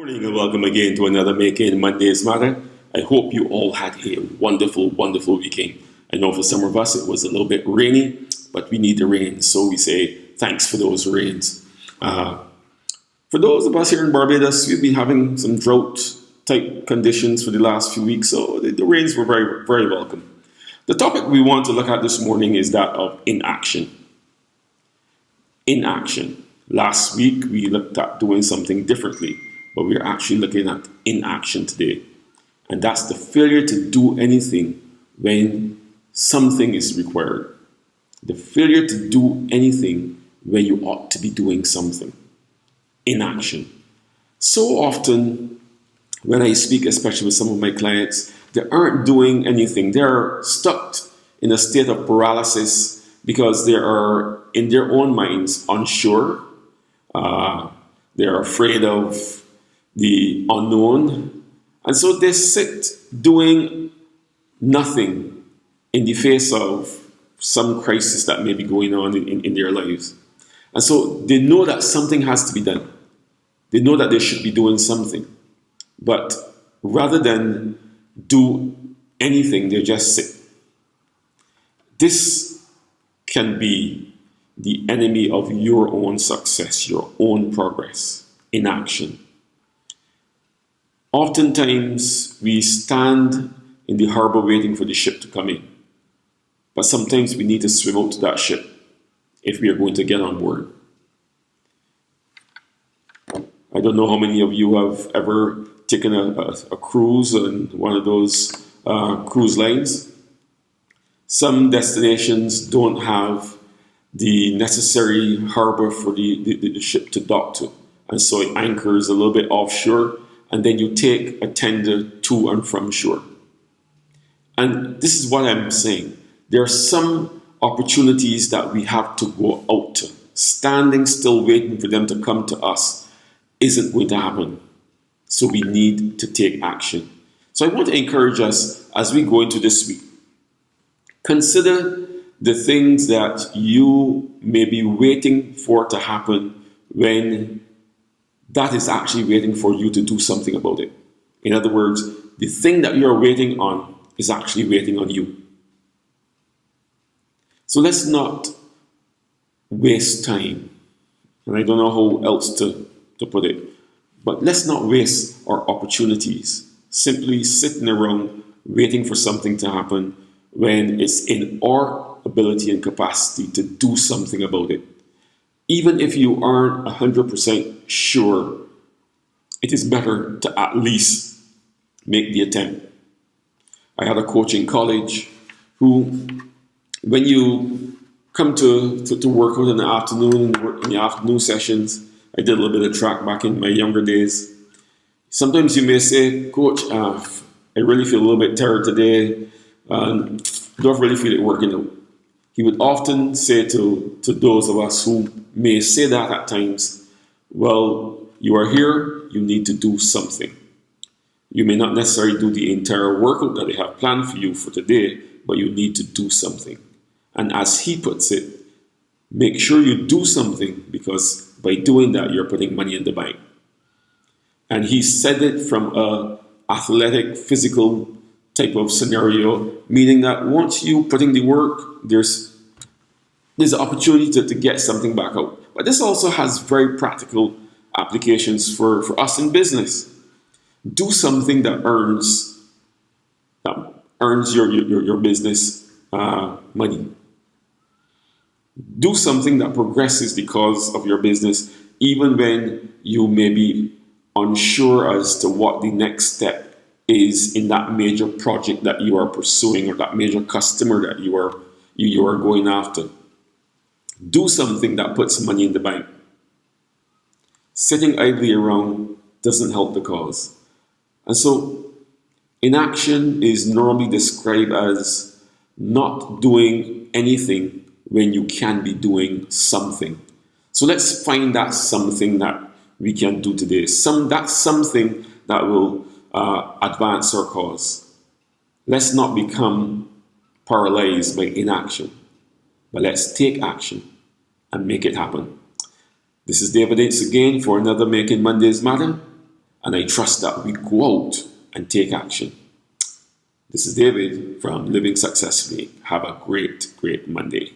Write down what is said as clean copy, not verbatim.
Morning and welcome again to another Making Mondays Matter. I hope you all had a wonderful, wonderful weekend. I know for some of us it was a little bit rainy, but we need the rain, so we say thanks for those rains. For those of us here in Barbados, we've been having some drought type conditions for the last few weeks, so the rains were very, very welcome. The topic we want to look at this morning is that of inaction. Inaction. Last week we looked at doing something differently, but we're actually looking at inaction today. And that's the failure to do anything when something is required. The failure to do anything when you ought to be doing something. Inaction. So often, when I speak, especially with some of my clients, they aren't doing anything. They're stuck in a state of paralysis because they are, in their own minds, unsure. They're afraid of the unknown. And so they sit doing nothing in the face of some crisis that may be going on in their lives. And so they know that something has to be done. They know that they should be doing something. But rather than do anything, they just sit. This can be the enemy of your own success, your own progress, inaction. Oftentimes, we stand in the harbor waiting for the ship to come in. But sometimes we need to swim out to that ship if we are going to get on board. I don't know how many of you have ever taken a cruise on one of those cruise lines. Some destinations don't have the necessary harbor for the ship to dock to. And so it anchors a little bit offshore, and then you take a tender to and from shore. And this is what I'm saying. There are some opportunities that we have to go out to. Standing still waiting for them to come to us isn't going to happen. So we need to take action. So I want to encourage us as we go into this week. Consider the things that you may be waiting for to happen when that is actually waiting for you to do something about it. In other words, the thing that you're waiting on is actually waiting on you. So let's not waste time. And I don't know how else to put it. But let's not waste our opportunities simply sitting around waiting for something to happen when it's in our ability and capacity to do something about it. Even if you aren't 100% sure, it is better to at least make the attempt. I had a coach in college who, when you come to work out in the afternoon, in the afternoon sessions, I did a little bit of track back in my younger days. Sometimes you may say, Coach, I really feel a little bit tired today. Don't really feel it working out. He would often say to those of us who may say that at times, well, you are here, you need to do something. You may not necessarily do the entire workout that they have planned for you for today, but you need to do something. And as he puts it, make sure you do something, because by doing that, you're putting money in the bank. And he said it from an athletic, physical type of scenario, meaning that once you put in the work, there's an opportunity to get something back out. But this also has very practical applications for us in business. Do something that earns your business money. Do something that progresses because of your business, even when you may be unsure as to what the next step is in that major project that you are pursuing or that major customer that you are going after. Do something that puts money in the bank. Sitting idly around doesn't help the cause. And so inaction is normally described as not doing anything when you can be doing something. So let's find that something that we can do today. That's something that will advance our cause. Let's not become paralyzed by inaction, but let's take action and make it happen. This is David Yates again for another Making Mondays Matter. And I trust that we go out and take action. This is David from Living Successfully. Have a great, great Monday.